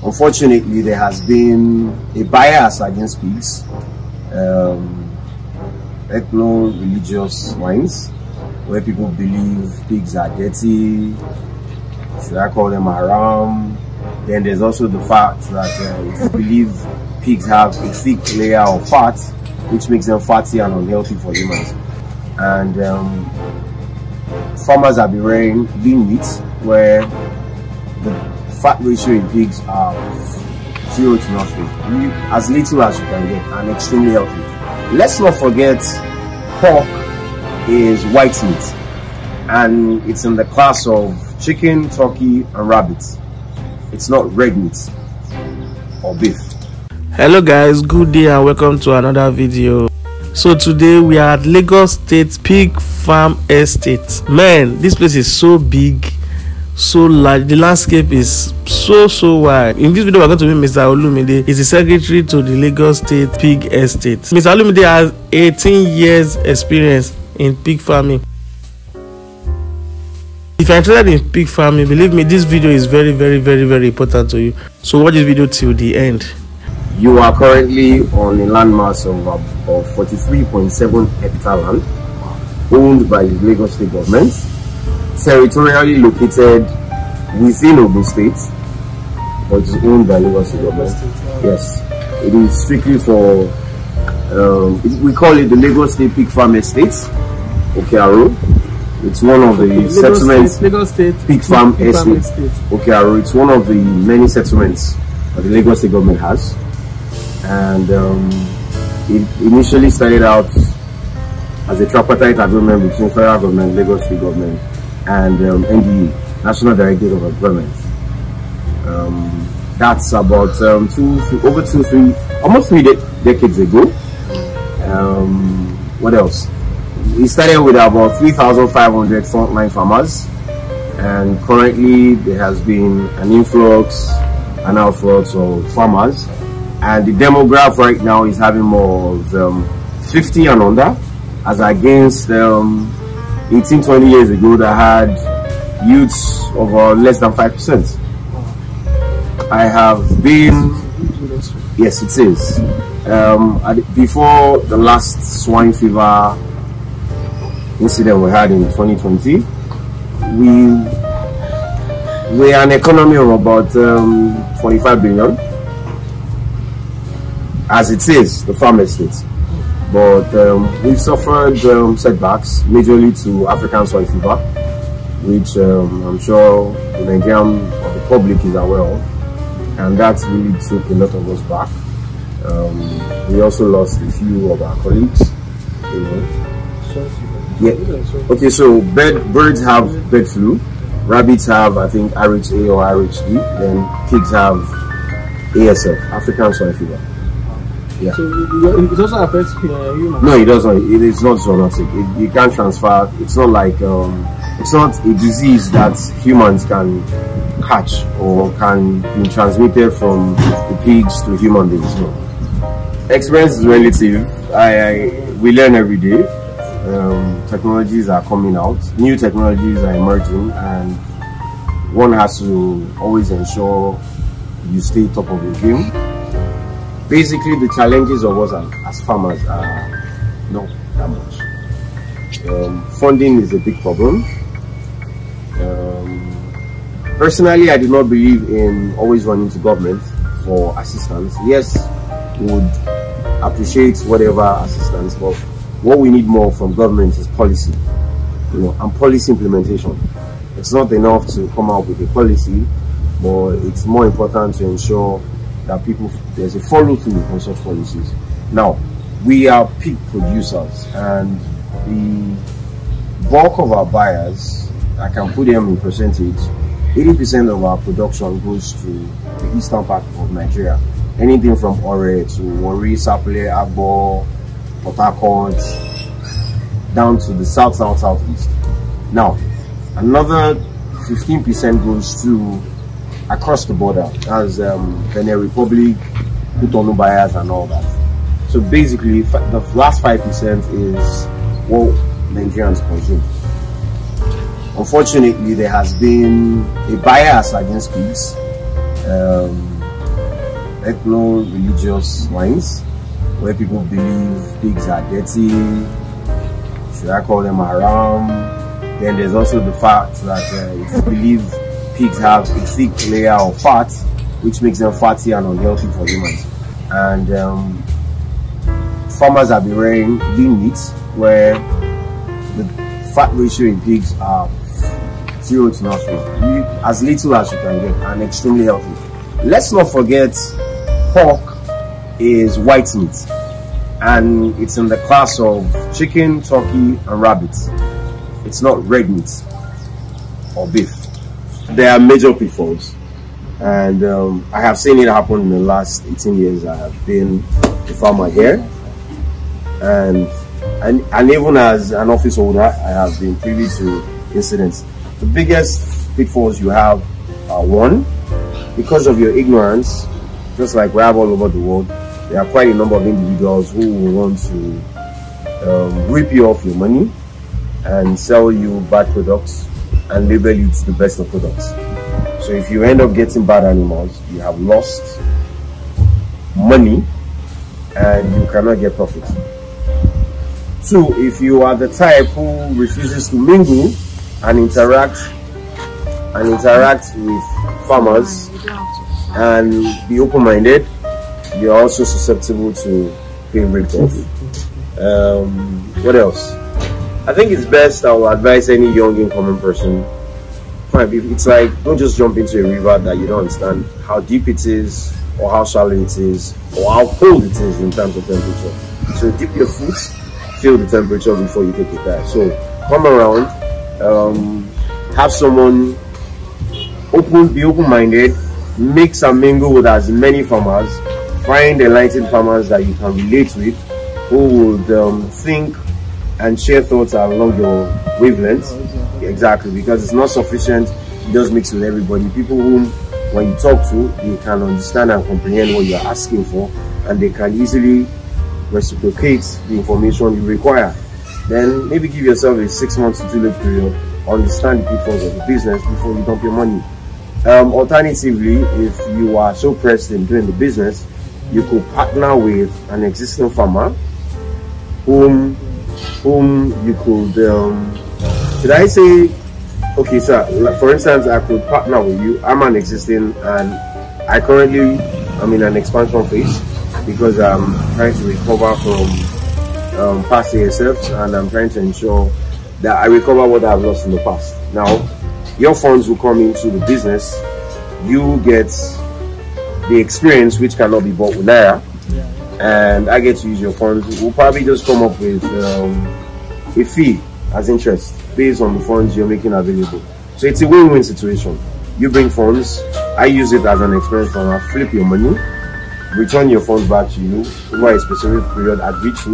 Unfortunately, there has been a bias against pigs, ethno-religious lines, where people believe pigs are dirty. Should I call them haram? Then there's also the fact that it's believed pigs have a thick layer of fat, which makes them fatty and unhealthy for humans. And farmers have been rearing lean meat, where the fat ratio in pigs are 0 to nothing, as little as you can get, and extremely healthy. Let's not forget, pork is white meat, and it's in the class of chicken, turkey, and rabbit. It's not red meat or beef. Hello guys, good day and welcome to another video. So today we are at Lagos State Pig Farm Estate. Man, this place is so big, so large. The landscape is so wide. In this video we're going to meet Mr. Olumide. He's the secretary to the Lagos State Pig Estate. Mr. Olumide has 18 years experience in pig farming. If you're interested in pig farming, believe me, this video is very important to you. So watch this video till the end. You are currently on a landmass of 43.7 hectare land, owned by the Lagos State government, territorially located within Ogun State, but it is owned by Lagos State government. Yes, it is strictly for, we call it the Lagos State Pig Farm Estate, Okearo. It's one of the settlements, Lagos State Pig Farm Estate, Okearo. It's one of the many settlements that the Lagos State government has. And it initially started out as a tripartite agreement between federal government, Lagos State government, and NDE, National Directorate of Employment. That's about almost 3 decades ago. What else? We started with about 3,500 frontline farmers, and currently there has been an influx and outflux of farmers. And the demographic right now is having more of 50 and under, as against 18-20 years ago that had youths of less than 5%. I have been, yes it is, before the last swine fever incident we had in 2020, we are an economy of about 25 billion. As it is, the farm estate, but we've suffered setbacks, majorly to African soil fever, which I'm sure the Nigerian or the public is aware of, and that really took a lot of us back. We also lost a few of our colleagues, you know. Yeah. Okay, so birds have bird flu, rabbits have, I think, RHA or RHD, then pigs have ASF, African soil fever. Yeah. So it also affects humans? No, it doesn't. It is not zoonotic. You can't transfer. It's not like it's not a disease that humans can catch or can be transmitted from the pigs to human beings. No. Experience is relative. We learn every day. Technologies are coming out. New technologies are emerging, and one has to always ensure you stay top of your game. Basically, the challenges of us as farmers are not that much. Funding is a big problem. Personally, I do not believe in always running to government for assistance. Yes, we would appreciate whatever assistance, but what we need more from government is policy, you know, and policy implementation. It's not enough to come out with a policy, but it's more important to ensure that there's a follow through on such policies. Now, we are pig producers, and the bulk of our buyers, I can put them in percentage, 80% of our production goes to the eastern part of Nigeria. Anything from Ore to Warri, Sapele, Agbo, Port Harcourt, down to the southeast. Now, another 15% goes to across the border, as Benin Republic, Cotonou buyers and all that. So basically, the last 5% is what Nigerians consume. Unfortunately, there has been a bias against pigs, ethno-religious lines, where people believe pigs are dirty. Should I call them haram? Then there's also the fact that it's believed pigs have a thick layer of fat, which makes them fatty and unhealthy for humans. And farmers have been rearing lean meat, where the fat ratio in pigs are 0 to nothing, as little as you can get, and extremely healthy. Let's not forget, pork is white meat, and it's in the class of chicken, turkey, and rabbit. It's not red meat or beef. There are major pitfalls, and I have seen it happen in the last 18 years. I have been a farmer here, and even as an office holder, I have been privy to incidents. The biggest pitfalls you have are, one, because of your ignorance, just like we have all over the world, there are quite a number of individuals who will want to rip you off your money and sell you bad products and label it the best of products. So if you end up getting bad animals, you have lost money and you cannot get profit. Two, if you are the type who refuses to mingle and interact with farmers and be open-minded, you're also susceptible to being ripped off. What else? I think it's best, I will advise any young incoming person, it's like, don't just jump into a river that you don't understand how deep it is, or how shallow it is, or how cold it is in terms of temperature. So dip your foot, feel the temperature before you take a dive. So come around, have someone be open-minded, mix and mingle with as many farmers, find enlightened farmers that you can relate with, who would think and share thoughts along your wavelength. Exactly, because it's not sufficient to just mix with everybody. People whom, when you talk to, they can understand and comprehend what you're asking for, and they can easily reciprocate the information you require. Then maybe give yourself a 6 months to 2 month period, understand the pitfalls of the business before you dump your money. Alternatively, if you are so pressed in doing the business, you could partner with an existing farmer whom you could, should I say, okay sir, for instance, I could partner with you. I'm an existing, and I currently am in an expansion phase because I'm trying to recover from past ASFs, and I'm trying to ensure that I recover what I've lost in the past. Now, your funds will come into the business, you get the experience which cannot be bought with Naira, and I get to use your funds. We'll probably just come up with a fee as interest based on the funds you're making available. So it's a win-win situation. You bring funds, I use it as an experience fund, I flip your money, return your funds back to you over a specific period at which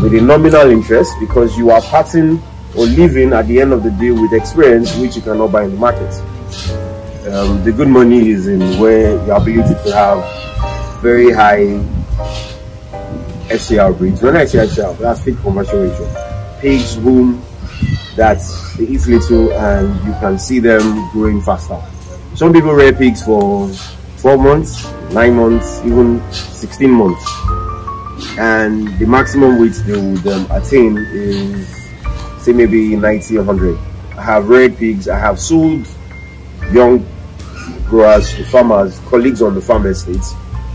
with a nominal interest, because you are parting or living at the end of the day with experience which you cannot buy in the market. The good money is in where your ability to have very high FCR breeds. When I say FCR, that's feed conversion ratio. Pigs whom that they eat little and you can see them growing faster. Some people rear pigs for 12 months, 9 months, even 16 months. And the maximum weight they would attain is, say, maybe 90 or 100. I have reared pigs, I have sold young growers to farmers, colleagues on the farm estates,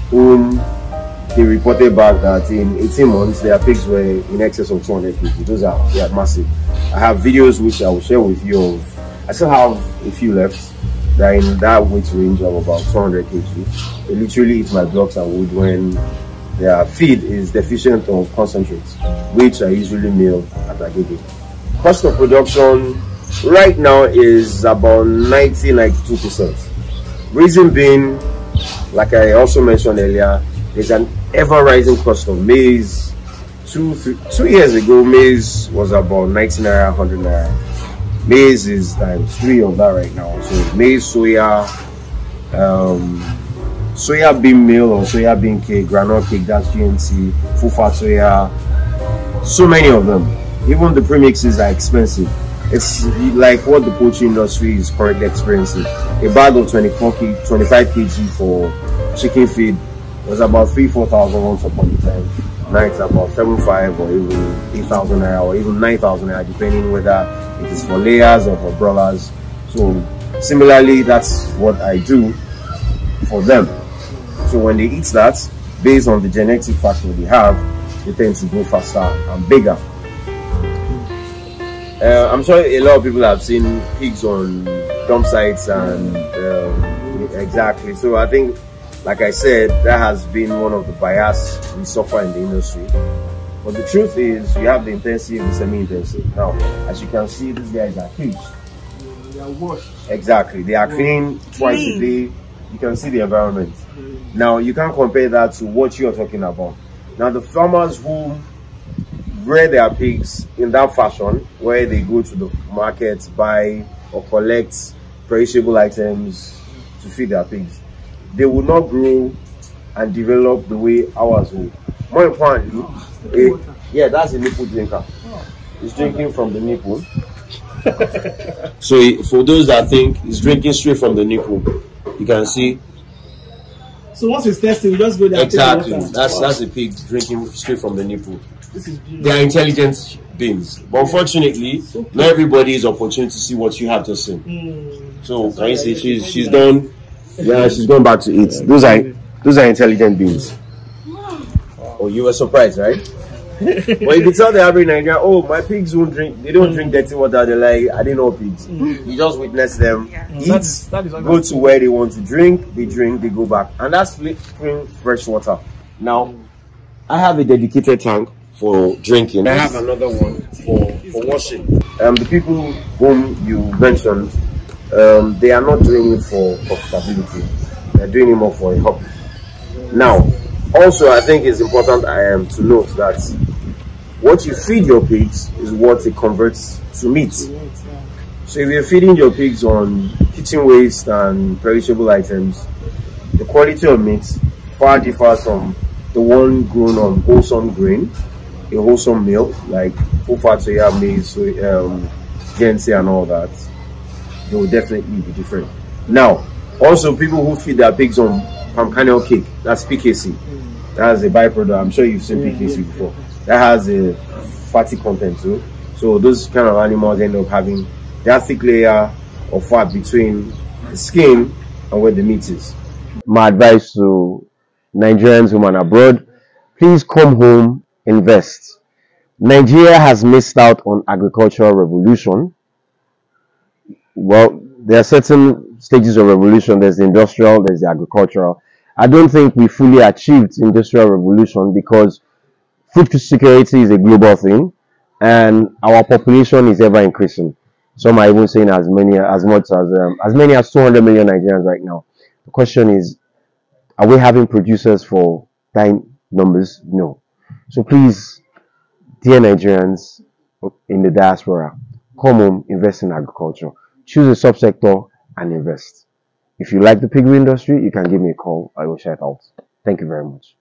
whom they reported back that in 18 months their pigs were in excess of 200 kg. They are massive. I have videos which I will share with you of, I still have a few left that are in that weight range of about 200 kg. They literally eat my blocks and wood when their feed is deficient of concentrates, which I usually meal at Agege. Cost of production right now is about 90–92%. Reason being, like I also mentioned earlier, there's an ever-rising cost of maize. Two years ago, maize was about 90 naira, 100 naira. Maize is ×3 of that right now. So maize, soya, soya bean meal or soya bean cake, granola cake, that's GNC, full fat soya, so many of them. Even the premixes are expensive. It's like what the poultry industry is currently experiencing. A bag of 25 kg for chicken feed was about 3,000-4,000 once upon a time. Now it's about 7,500 or even 8,000 naira or even 9,000 naira, depending whether it is for layers or for brothers. So similarly, that's what I do for them. So when they eat that, based on the genetic factor they have, they tend to grow faster and bigger. I'm sure a lot of people have seen pigs on dump sites and exactly. So I think, like I said, that has been one of the bias we suffer in the industry. But the truth is, you have the intensive and the semi-intensive. Now, as you can see, these guys are pigs. They are washed. Exactly. They are clean twice a day. You can see the environment. Now, you can't compare that to what you're talking about. Now, the farmers who rear their pigs in that fashion, where they go to the market, buy or collect perishable items to feed their pigs, they will not grow and develop the way ours will. More importantly, yeah, that's a nipple drinker. He's drinking from the nipple. So for those that think he's drinking straight from the nipple, you can see. So once it's tested, we just go there. Exactly. That's a pig drinking straight from the nipple. This is beautiful. They are intelligent beings, but unfortunately, not everybody is opportunity to see what you have just seen. So can you see she's done? Yeah, she's gone back to eat. Those are intelligent beings. Oh, you were surprised, right? But if you tell the average Nigerian, oh, my pigs won't drink, they don't drink dirty water, they're like, I didn't know pigs. You just witness them eat, go to where they want to drink, they go back. And that's clean fresh water. Now, I have a dedicated tank for drinking. I have another one for washing. The people whom you mentioned, they are not doing it for profitability. They're doing it more for a hobby. Now, also, I think it's important to note that what you feed your pigs is what it converts to meat. So if you're feeding your pigs on kitchen waste and perishable items, the quality of meat far differs from the one grown on wholesome grain, a wholesome meal like full fat soya, maize, GNC and all that. They will definitely be different. Now, also people who feed their pigs on palm kernel cake, that's PKC. That has a byproduct. I'm sure you've seen PKC before. That has a fatty content too. So those kind of animals end up having that thick layer of fat between the skin and where the meat is. My advice to Nigerians who are abroad, please come home, invest. Nigeria has missed out on agricultural revolution. Well, there are certain stages of revolution. There's the industrial, there's the agricultural. I don't think we fully achieved industrial revolution because food security is a global thing and our population is ever increasing. Some are even saying as many as 200 million Nigerians right now. The question is, are we having producers for dying numbers? No. So please, dear Nigerians in the diaspora, come home, invest in agriculture. Choose a subsector and invest. If you like the piggery industry, you can give me a call. I will share it out. Thank you very much.